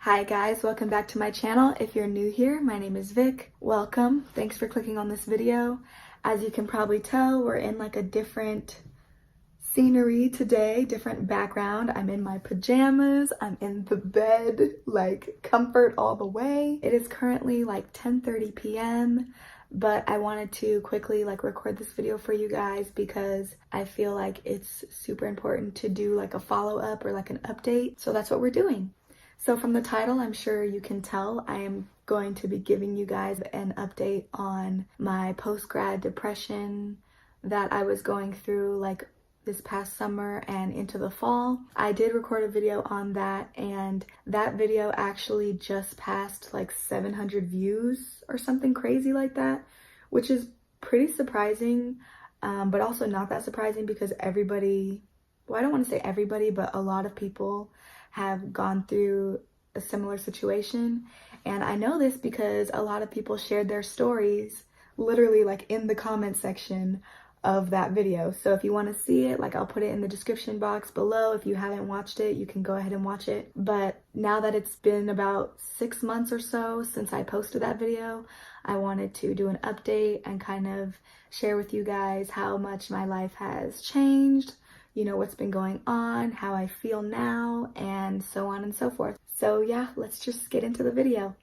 Hi guys, welcome back to my channel. If you're new here, my name is Vic. Welcome. Thanks for clicking on this video. As you can probably tell, we're in like a different scenery today, different background. I'm in my pajamas, I'm in the bed, like comfort all the way. It is currently like 10:30 p.m. but I wanted to quickly record this video for you guys because I feel like it's super important to do like a follow-up or like an update. So that's what we're doing. So from the title, I'm sure you can tell I am going to be giving you guys an update on my post-grad depression that I was going through like this past summer and into the fall. I did record a video on that, and that video actually just passed like 700 views or something crazy like that, which is pretty surprising, but also not that surprising because everybody, well, I don't want to say everybody, but a lot of people have gone through a similar situation. And I know this because a lot of people shared their stories literally like in the comment section of that video. So if you want to see it, like I'll put it in the description box below. If you haven't watched it, you can go ahead and watch it. But now that it's been about 6 months or so since I posted that video, I wanted to do an update and kind of share with you guys how much my life has changed, you know, what's been going on, how I feel now, and so on and so forth. So yeah, let's just get into the video.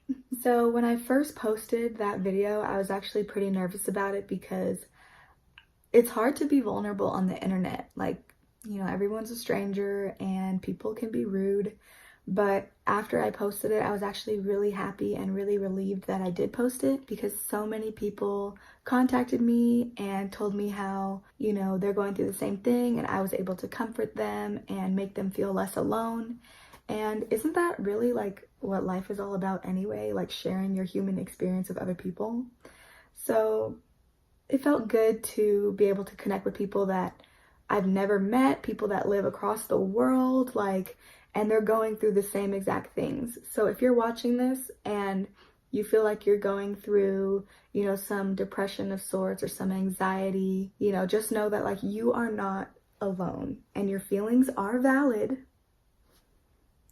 So when I first posted that video, I was actually pretty nervous about it because it's hard to be vulnerable on the internet. Like, you know, everyone's a stranger and people can be rude. But after I posted it, I was actually really happy and really relieved that I did post it because so many people contacted me and told me how, you know, they're going through the same thing and I was able to comfort them and make them feel less alone. And isn't that really like what life is all about anyway? Like sharing your human experience with other people. So it felt good to be able to connect with people that I've never met, people that live across the world, and they're going through the same exact things. So if you're watching this and you feel like you're going through, you know, some depression of sorts or some anxiety, you know, just know that like you are not alone and your feelings are valid.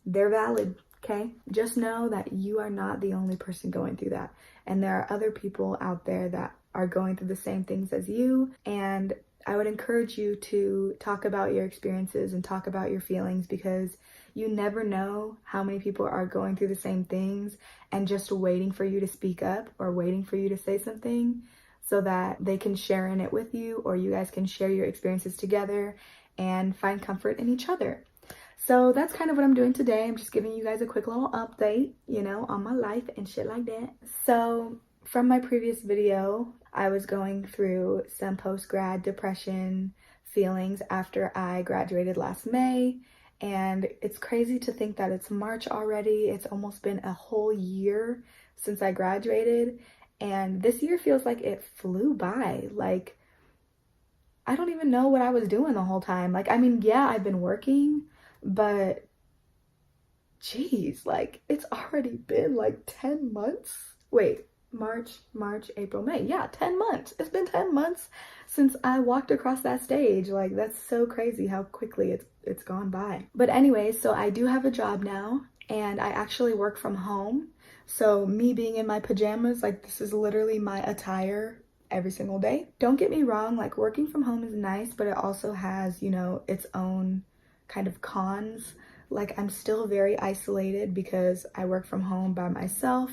They're valid, okay? Just know that you are not the only person going through that. And there are other people out there that are going through the same things as you. And I would encourage you to talk about your experiences and talk about your feelings because you never know how many people are going through the same things and just waiting for you to speak up or waiting for you to say something so that they can share in it with you, or you guys can share your experiences together and find comfort in each other. So that's kind of what I'm doing today. I'm just giving you guys a quick little update, you know, on my life and shit like that. So from my previous video, I was going through some post-grad depression feelings after I graduated last May. And it's crazy to think that it's March already. It's almost been a whole year since I graduated. And this year feels like it flew by. Like, I don't even know what I was doing the whole time. Like, I mean, yeah, I've been working, but geez, like it's already been like 10 months. Wait, March, April, May. Yeah, 10 months. It's been 10 months since I walked across that stage. Like, that's so crazy how quickly it's gone by. But anyway, so I do have a job now and I actually work from home. So me being in my pajamas, like this is literally my attire every single day. Don't get me wrong, like working from home is nice, but it also has, you know, its own kind of cons. Like I'm still very isolated because I work from home by myself.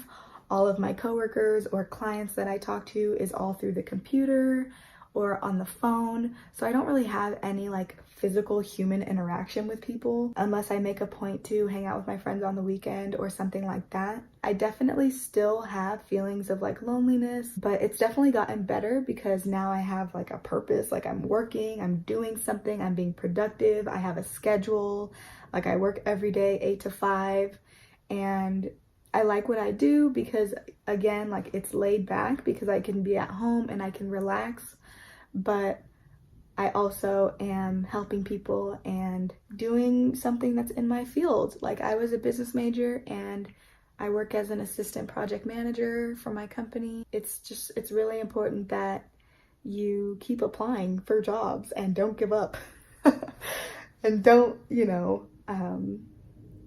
All of my coworkers or clients that I talk to is all through the computer or on the phone. So I don't really have any like physical human interaction with people unless I make a point to hang out with my friends on the weekend or something like that. I definitely still have feelings of like loneliness, but it's definitely gotten better because now I have like a purpose. Like I'm working, I'm doing something, I'm being productive, I have a schedule. Like I work every day 8 to 5, and I like what I do because again, like it's laid back because I can be at home and I can relax, but I also am helping people and doing something that's in my field. Like I was a business major and I work as an assistant project manager for my company. It's really important that you keep applying for jobs and don't give up and don't,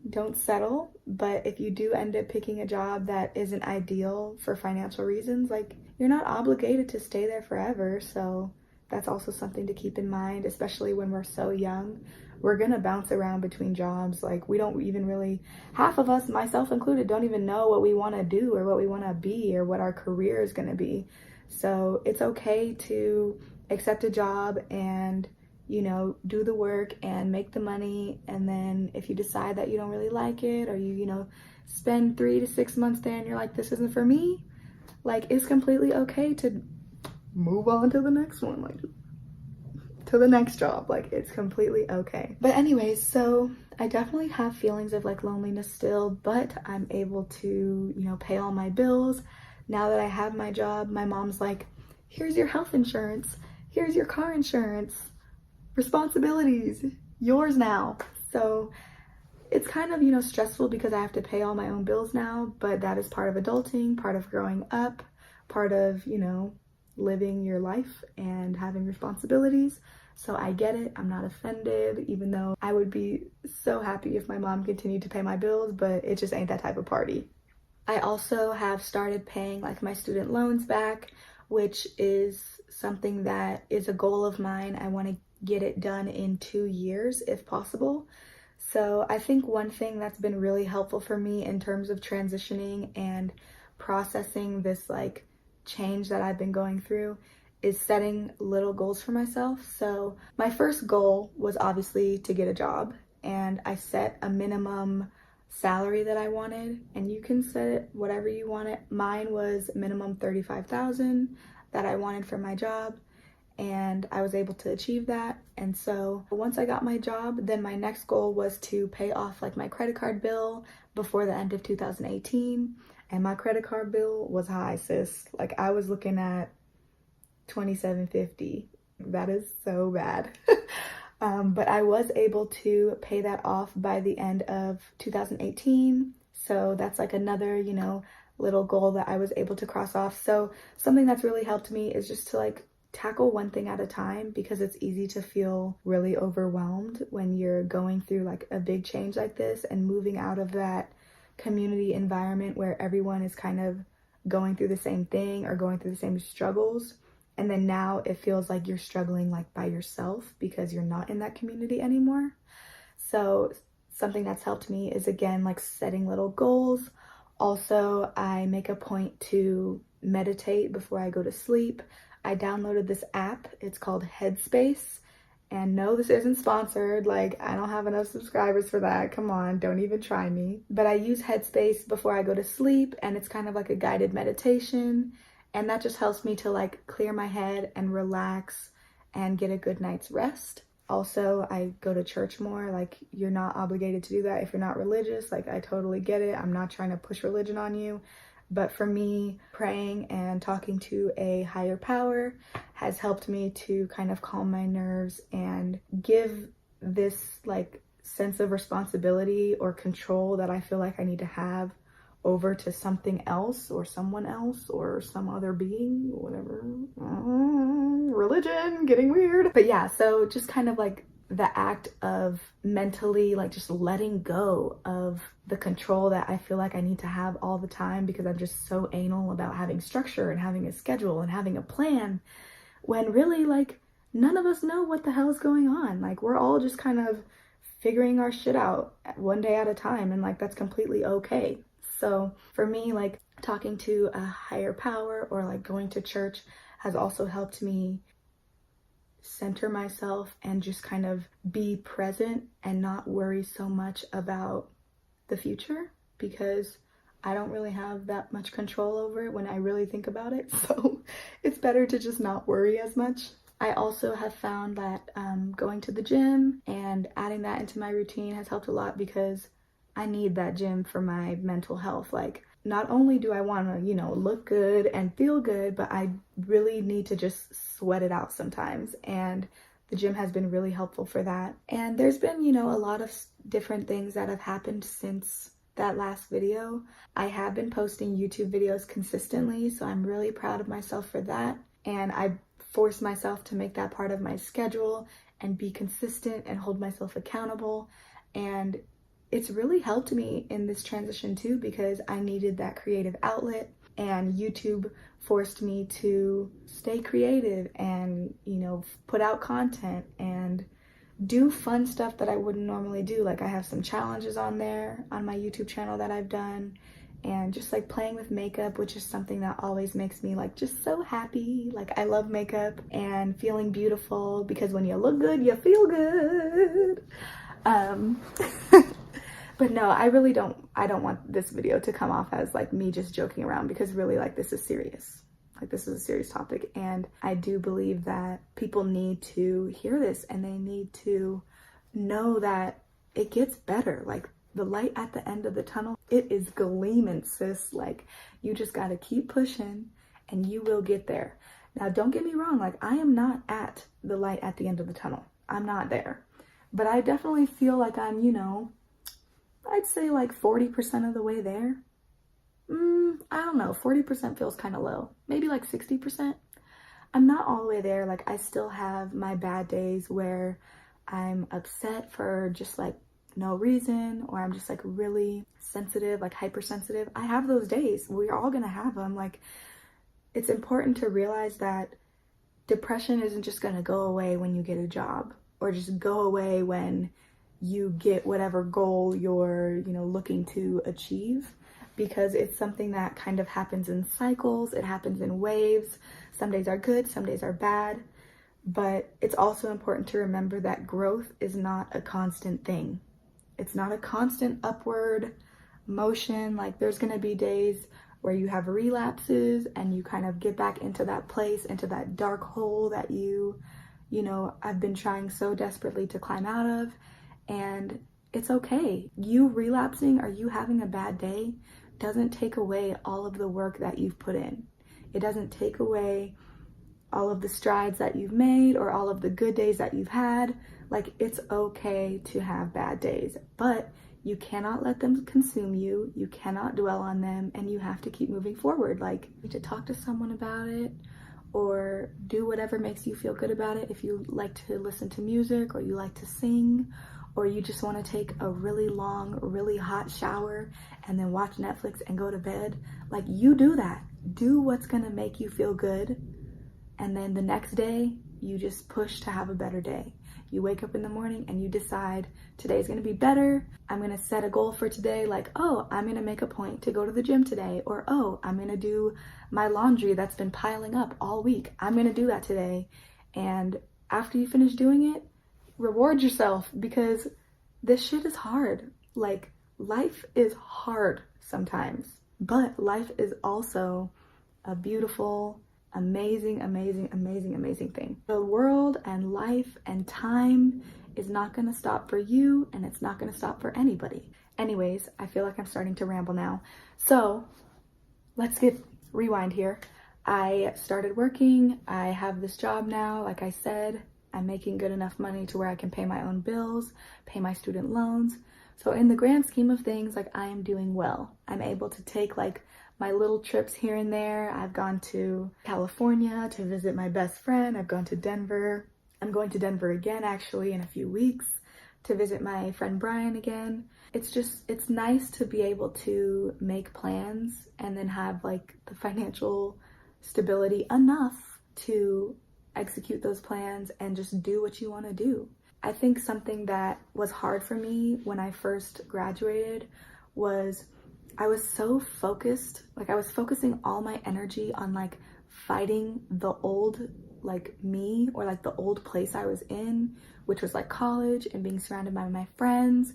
don't settle. But if you do end up picking a job that isn't ideal for financial reasons, like, you're not obligated to stay there forever. So that's also something to keep in mind, especially when we're so young. We're gonna bounce around between jobs. Like, we don't even really, half of us, myself included, don't even know what we want to do or what we want to be or what our career is going to be. So it's okay to accept a job and, you know, do the work and make the money. And then if you decide that you don't really like it, or you know, spend 3 to 6 months there and you're like, this isn't for me, like, it's completely okay to move on to the next one, like, to the next job. Like, it's completely okay. But anyways, so I definitely have feelings of like loneliness still, but I'm able to, you know, pay all my bills. Now that I have my job, my mom's like, here's your health insurance, here's your car insurance, responsibilities, yours now. So it's kind of, you know, stressful because I have to pay all my own bills now, but that is part of adulting, part of growing up, part of, you know, living your life and having responsibilities. So I get it. I'm not offended, even though I would be so happy if my mom continued to pay my bills, but it just ain't that type of party. I also have started paying like my student loans back, which is something that is a goal of mine. I want to get it done in 2 years if possible. So I think one thing that's been really helpful for me in terms of transitioning and processing this like change that I've been going through is setting little goals for myself. So my first goal was obviously to get a job, and I set a minimum salary that I wanted, and you can set it whatever you want it. Mine was minimum $35,000 that I wanted for my job, and I was able to achieve that. And so once I got my job, then my next goal was to pay off like my credit card bill before the end of 2018. And my credit card bill was high, sis. Like, I was looking at $2,750. That is so bad. But I was able to pay that off by the end of 2018. So that's like another, you know, little goal that I was able to cross off. So something that's really helped me is just to like tackle one thing at a time, because it's easy to feel really overwhelmed when you're going through like a big change like this and moving out of that community environment where everyone is kind of going through the same thing or going through the same struggles. And then now it feels like you're struggling like by yourself because you're not in that community anymore. So something that's helped me is, again, like setting little goals. Also, I make a point to meditate before I go to sleep. I downloaded this app. It's called Headspace. And no, this isn't sponsored. Like, I don't have enough subscribers for that. Come on, don't even try me. But I use Headspace before I go to sleep, and it's kind of like a guided meditation. And that just helps me to like clear my head and relax and get a good night's rest. Also, I go to church more. Like, you're not obligated to do that if you're not religious. Like, I totally get it. I'm not trying to push religion on you. But for me, praying and talking to a higher power has helped me to kind of calm my nerves and give this like sense of responsibility or control that I feel like I need to have over to something else or someone else or some other being, whatever. Religion, getting weird. But yeah, so just kind of like the act of mentally like just letting go of the control that I feel like I need to have all the time, because I'm just so anal about having structure and having a schedule and having a plan, when really like none of us know what the hell is going on. Like, we're all just kind of figuring our shit out one day at a time, and like that's completely okay. So for me, like talking to a higher power or like going to church has also helped me center myself and just kind of be present and not worry so much about the future, because I don't really have that much control over it when I really think about it. So it's better to just not worry as much. I also have found that going to the gym and adding that into my routine has helped a lot, because I need that gym for my mental health. Like, not only do I want to, you know, look good and feel good, but I really need to just sweat it out sometimes. And the gym has been really helpful for that. And there's been, you know, a lot of different things that have happened since that last video. I have been posting YouTube videos consistently, so I'm really proud of myself for that. And I forced myself to make that part of my schedule and be consistent and hold myself accountable. And it's really helped me in this transition too, because I needed that creative outlet, and YouTube forced me to stay creative and, you know, put out content and do fun stuff that I wouldn't normally do. Like, I have some challenges on there on my YouTube channel that I've done, and just like playing with makeup, which is something that always makes me like just so happy. Like, I love makeup and feeling beautiful, because when you look good, you feel good. But no, I don't want this video to come off as like me just joking around, because really, like, this is serious. Like, this is a serious topic, and I do believe that people need to hear this, and they need to know that it gets better. Like, the light at the end of the tunnel, it is gleaming, sis. Like, you just got to keep pushing and you will get there. Now, don't get me wrong. Like, I am not at the light at the end of the tunnel. I'm not there. But I definitely feel like I'm, you know, I'd say like 40% of the way there. I don't know, 40% feels kind of low. Maybe like 60%. I'm not all the way there. Like, I still have my bad days where I'm upset for just like no reason, or I'm just like really sensitive, like hypersensitive. I have those days. We're all gonna have them. Like, it's important to realize that depression isn't just gonna go away when you get a job, or just go away when you get whatever goal you're, you know, looking to achieve, because it's something that kind of happens in cycles. It happens in waves. Some days are good, some days are bad. But it's also important to remember that growth is not a constant thing. It's not a constant upward motion. Like, there's going to be days where you have relapses and you kind of get back into that place, into that dark hole that you know, I've been trying so desperately to climb out of. And it's okay. You relapsing or you having a bad day doesn't take away all of the work that you've put in. It doesn't take away all of the strides that you've made or all of the good days that you've had. Like, it's okay to have bad days, but you cannot let them consume you. You cannot dwell on them, and you have to keep moving forward. Like, you need to talk to someone about it, or do whatever makes you feel good about it. If you like to listen to music, or you like to sing, or you just want to take a really long, really hot shower and then watch Netflix and go to bed, like, you do that. Do what's gonna make you feel good. And then the next day, you just push to have a better day. You wake up in the morning and you decide, today's gonna be better. I'm gonna set a goal for today, like, oh, I'm gonna make a point to go to the gym today. Or, oh, I'm gonna do my laundry that's been piling up all week. I'm gonna do that today. And after you finish doing it, reward yourself, because this shit is hard. Like, life is hard sometimes, but life is also a beautiful, amazing thing. The world and life and time is not going to stop for you, and it's not going to stop for anybody. Anyways, I feel like I'm starting to ramble now. So let's rewind here. I started working. I have this job now. Like I said, I'm making good enough money to where I can pay my own bills, pay my student loans. So in the grand scheme of things, like, I am doing well. I'm able to take like my little trips here and there. I've gone to California to visit my best friend. I've gone to Denver. I'm going to Denver again, actually, in a few weeks to visit my friend Brian again. It's nice to be able to make plans and then have like the financial stability enough to execute those plans and just do what you want to do. I think something that was hard for me when I first graduated was I was so focused. Like, I was focusing all my energy on like fighting the old like me, or like the old place I was in, which was like college and being surrounded by my friends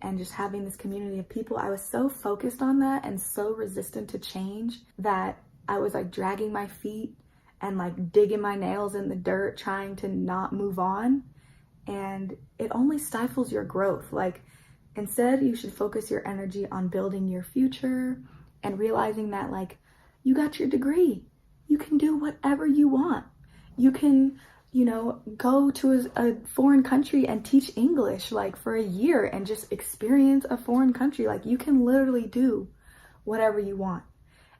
and just having this community of people. I was so focused on that and so resistant to change that I was like dragging my feet and like digging my nails in the dirt trying to not move on. And it only stifles your growth. Like, instead, you should focus your energy on building your future and realizing that, like, you got your degree. You can do whatever you want. You can, you know, go to a foreign country and teach English, like, for a year and just experience a foreign country. Like, you can literally do whatever you want.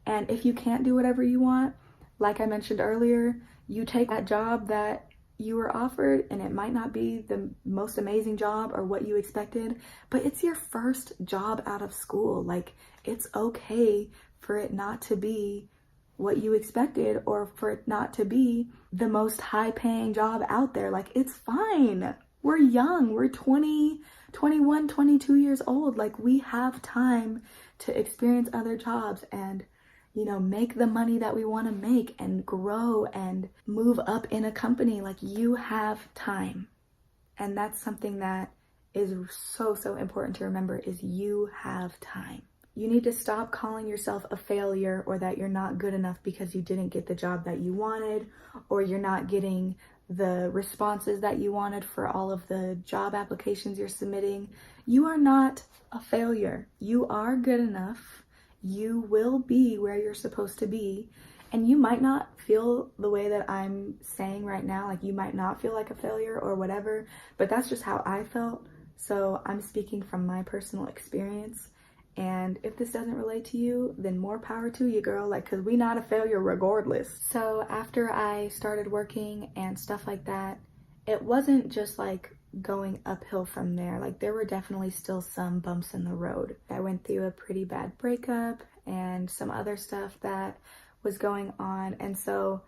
And if you can't do whatever you want, like I mentioned earlier, you take that job that you were offered, and it might not be the most amazing job or what you expected, but it's your first job out of school. Like, it's okay for it not to be what you expected, or for it not to be the most high paying job out there. Like, it's fine. We're young. We're 20, 21, 22 years old. Like, we have time to experience other jobs and, you know, make the money that we want to make and grow and move up in a company. Like, you have time. And that's something that is so, so important to remember, is you have time. You need to stop calling yourself a failure, or that you're not good enough because you didn't get the job that you wanted, or you're not getting the responses that you wanted for all of the job applications you're submitting. You are not a failure. You are good enough. You will be where you're supposed to be. And you might not feel the way that I'm saying right now. Like, you might not feel like a failure or whatever, but that's just how I felt. So I'm speaking from my personal experience. And if this doesn't relate to you, then more power to you, girl. Like, cause we not a failure regardless. So after I started working and stuff like that, it wasn't just like going uphill from there. Like, there were definitely still some bumps in the road. I went through a pretty bad breakup and some other stuff that was going on. And so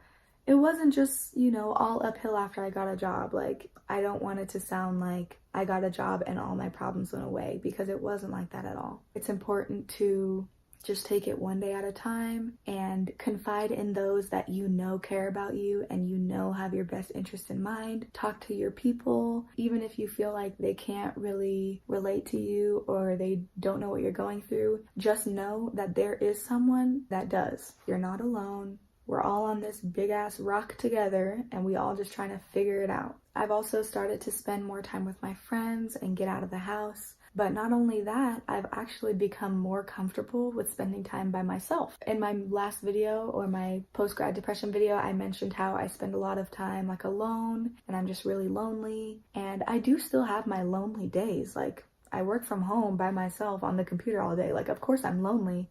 it wasn't just, you know, all uphill after I got a job. Like, I don't want it to sound like I got a job and all my problems went away, because it wasn't like that at all. It's important to just take it one day at a time and confide in those that you know care about you and you know have your best interest in mind. Talk to your people, even if you feel like they can't really relate to you or they don't know what you're going through. Just know that there is someone that does. You're not alone. We're all on this big ass rock together, and we all just trying to figure it out. I've also started to spend more time with my friends and get out of the house. But not only that, I've actually become more comfortable with spending time by myself. In my last video, or my post-grad depression video, I mentioned how I spend a lot of time like alone and I'm just really lonely. And I do still have my lonely days. Like, I work from home by myself on the computer all day. Like, of course I'm lonely,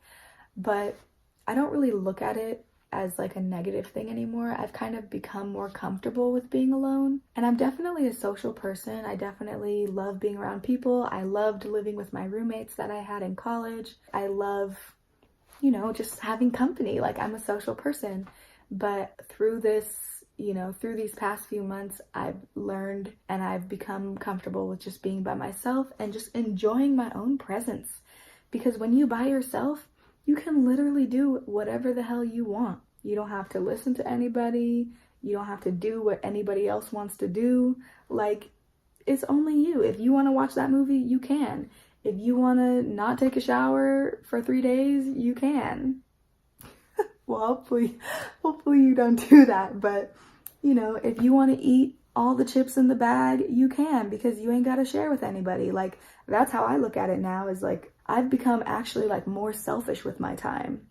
but I don't really look at it as like a negative thing anymore. I've kind of become more comfortable with being alone. And I'm definitely a social person. I definitely love being around people. I loved living with my roommates that I had in college. I love, you know, just having company. Like, I'm a social person. But through this, you know, through these past few months, I've learned and I've become comfortable with just being by myself and just enjoying my own presence. Because when you by yourself, you can literally do whatever the hell you want. You don't have to listen to anybody. You don't have to do what anybody else wants to do. Like, it's only you. If you want to watch that movie, you can. If you want to not take a shower for 3 days, you can. Well, hopefully you don't do that. But, you know, if you want to eat all the chips in the bag, you can, because you ain't got to share with anybody. Like, that's how I look at it now, is like, I've become actually like more selfish with my time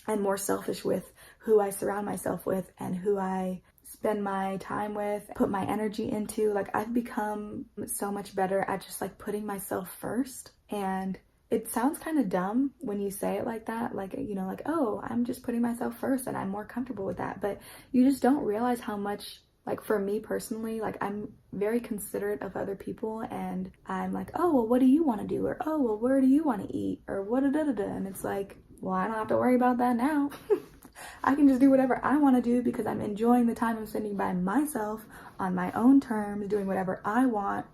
and more selfish with who I surround myself with and who I spend my time with, put my energy into. Like, I've become so much better at just like putting myself first. And it sounds kind of dumb when you say it like that, like, you know, like, oh, I'm just putting myself first and I'm more comfortable with that. But you just don't realize how much, like, for me personally, like, I'm very considerate of other people, and I'm like, oh, well, what do you want to do? Or, oh, well, where do you want to eat? Or what da da da. And it's like, well, I don't have to worry about that now. I can just do whatever I want to do because I'm enjoying the time I'm spending by myself on my own terms, doing whatever I want.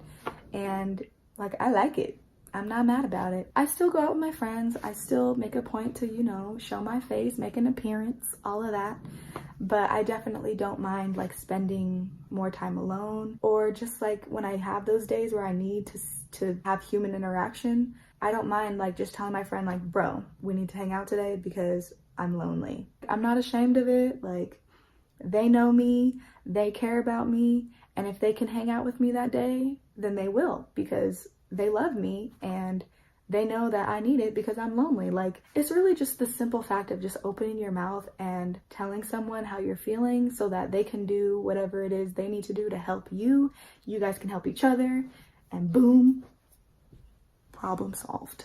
And like, I like it. I'm not mad about it. I still go out with my friends. I still make a point to, you know, show my face, make an appearance, all of that. But I definitely don't mind like spending more time alone, or just like when I have those days where I need to have human interaction. I don't mind like just telling my friend, like, bro, we need to hang out today because I'm lonely. I'm not ashamed of it. Like, they know me, they care about me, and if they can hang out with me that day, then they will, because they love me and they know that I need it because I'm lonely. Like, it's really just the simple fact of just opening your mouth and telling someone how you're feeling so that they can do whatever it is they need to do to help you. You guys can help each other, and boom, problem solved.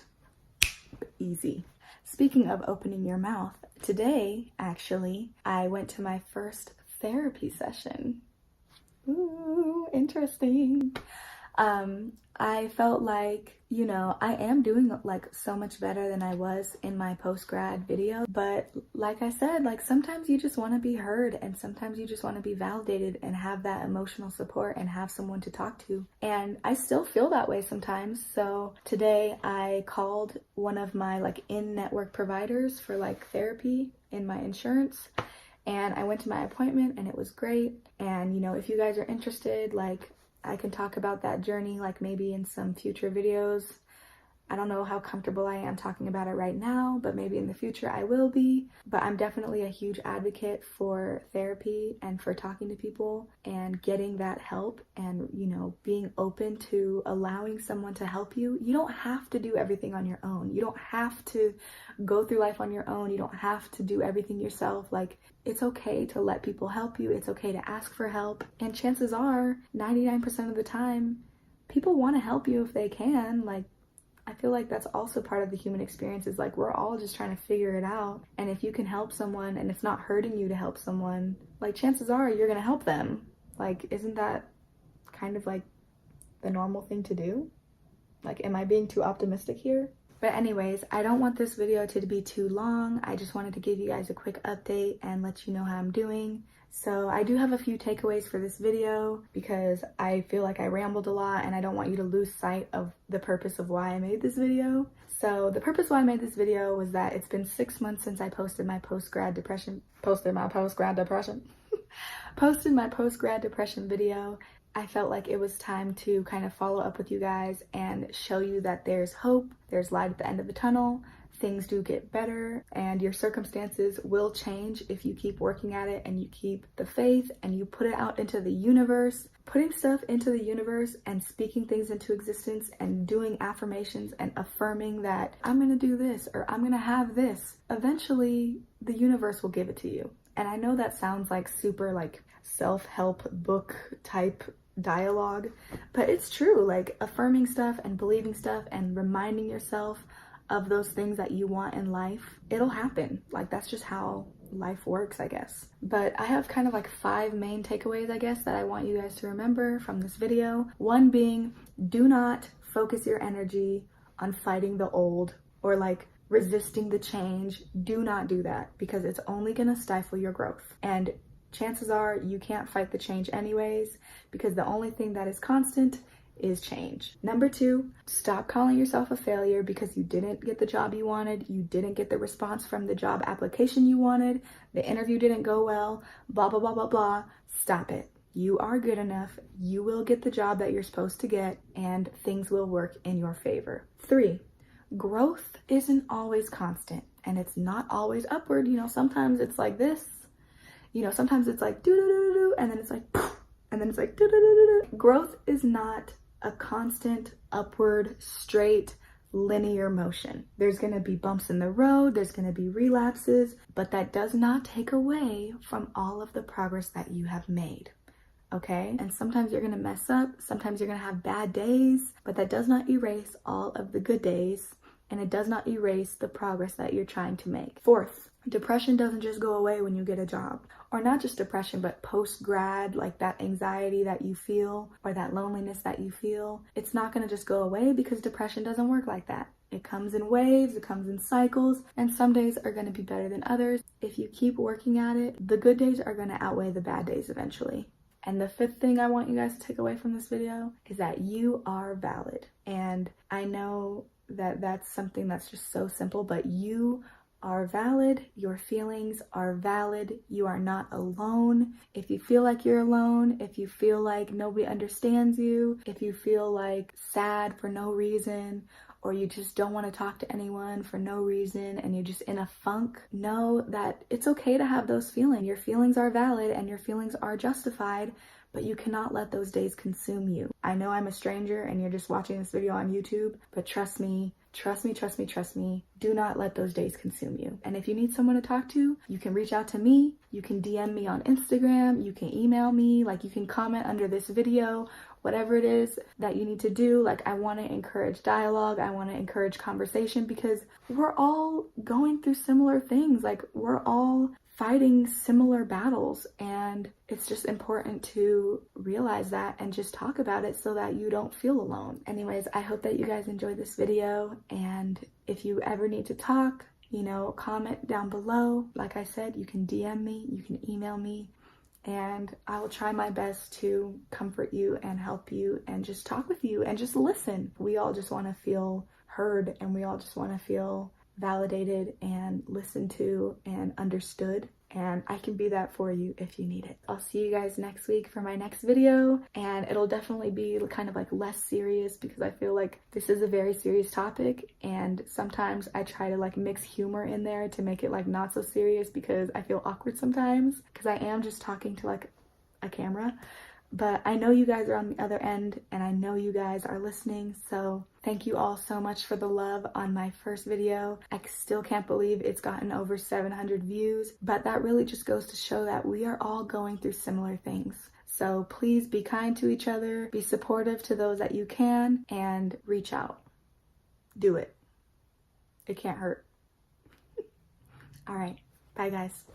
Easy. Speaking of opening your mouth, today, actually, I went to my first therapy session. Ooh, interesting. I felt like, you know, I am doing like so much better than I was in my post-grad video. But like I said, like sometimes you just want to be heard, and sometimes you just want to be validated and have that emotional support and have someone to talk to. And I still feel that way sometimes. So today I called one of my like in-network providers for like therapy in my insurance. And I went to my appointment and it was great. And you know, if you guys are interested, like I can talk about that journey like maybe in some future videos. I don't know how comfortable I am talking about it right now, but maybe in the future I will be. But I'm definitely a huge advocate for therapy and for talking to people and getting that help and, you know, being open to allowing someone to help you. You don't have to do everything on your own. You don't have to go through life on your own. You don't have to do everything yourself. Like, it's okay to let people help you. It's okay to ask for help. And chances are, 99% of the time, people want to help you if they can. Like, I feel like that's also part of the human experience, is like we're all just trying to figure it out. And if you can help someone and it's not hurting you to help someone, like chances are you're gonna help them. Like, isn't that kind of like the normal thing to do? Like, am I being too optimistic here? But anyways, I don't want this video to be too long. I just wanted to give you guys a quick update and let you know how I'm doing. So I do have a few takeaways for this video because I feel like I rambled a lot and I don't want you to lose sight of the purpose of why I made this video. So the purpose why I made this video was that it's been 6 months since I posted my post-grad depression video. I felt like it was time to kind of follow up with you guys and show you that there's hope, there's light at the end of the tunnel, things do get better, and your circumstances will change if you keep working at it and you keep the faith and you put it out into the universe. Putting stuff into the universe and speaking things into existence and doing affirmations and affirming that I'm gonna do this or I'm gonna have this, eventually the universe will give it to you. And I know that sounds like super like self-help book type dialogue, but it's true. Like, affirming stuff and believing stuff and reminding yourself of those things that you want in life, it'll happen. Like, that's just how life works, I guess. But I have kind of like 5 main takeaways, I guess, that I want you guys to remember from this video. One being, do not focus your energy on fighting the old or like resisting the change. Do not do that, because it's only gonna stifle your growth. And chances are you can't fight the change anyways, because the only thing that is constant is change. Number 2, stop calling yourself a failure because you didn't get the job you wanted, you didn't get the response from the job application you wanted, the interview didn't go well, blah, blah, blah, blah, blah. Stop it. You are good enough. You will get the job that you're supposed to get, and things will work in your favor. 3, growth isn't always constant, and it's not always upward. You know, sometimes it's like this. You know, sometimes it's like do-do-do-do-do, and then it's like poof, and then it's like do-do-do-do-do. Growth is not a constant, upward, straight, linear motion. There's gonna be bumps in the road, there's gonna be relapses, but that does not take away from all of the progress that you have made, okay? And sometimes you're gonna mess up, sometimes you're gonna have bad days, but that does not erase all of the good days, and it does not erase the progress that you're trying to make. 4th, depression doesn't just go away when you get a job. Or not just depression, but post-grad, like that anxiety that you feel or that loneliness that you feel. It's not gonna just go away, because depression doesn't work like that. It comes in waves, it comes in cycles, and some days are gonna be better than others. If you keep working at it, the good days are gonna outweigh the bad days eventually. And the 5th thing I want you guys to take away from this video is that you are valid. And I know that that's something that's just so simple, but you are valid. Your feelings are valid. You are not alone. If you feel like you're alone, if you feel like nobody understands you, if you feel like sad for no reason, or you just don't want to talk to anyone for no reason and you're just in a funk, know that it's okay to have those feelings. Your feelings are valid and your feelings are justified, but you cannot let those days consume you. I know I'm a stranger and you're just watching this video on YouTube, but trust me, do not let those days consume you. And if you need someone to talk to, you can reach out to me, you can DM me on Instagram, you can email me, like you can comment under this video, whatever it is that you need to do. Like, I want to encourage dialogue, I want to encourage conversation, because we're all going through similar things. Like, we're all fighting similar battles, and it's just important to realize that and just talk about it so that you don't feel alone. Anyways, I hope that you guys enjoyed this video, and if you ever need to talk, you know, comment down below. Like I said, you can DM me, you can email me, and I will try my best to comfort you and help you and just talk with you and just listen. We all just want to feel heard, and we all just want to feel validated and listened to and understood, and I can be that for you if you need it. I'll see you guys next week for my next video, and it'll definitely be kind of like less serious because I feel like this is a very serious topic, and sometimes I try to like mix humor in there to make it like not so serious because I feel awkward sometimes because I am just talking to like a camera. But I know you guys are on the other end, and I know you guys are listening, so thank you all so much for the love on my first video. I still can't believe it's gotten over 700 views, but that really just goes to show that we are all going through similar things. So please be kind to each other, be supportive to those that you can, and reach out. Do it. It can't hurt. All right, bye guys.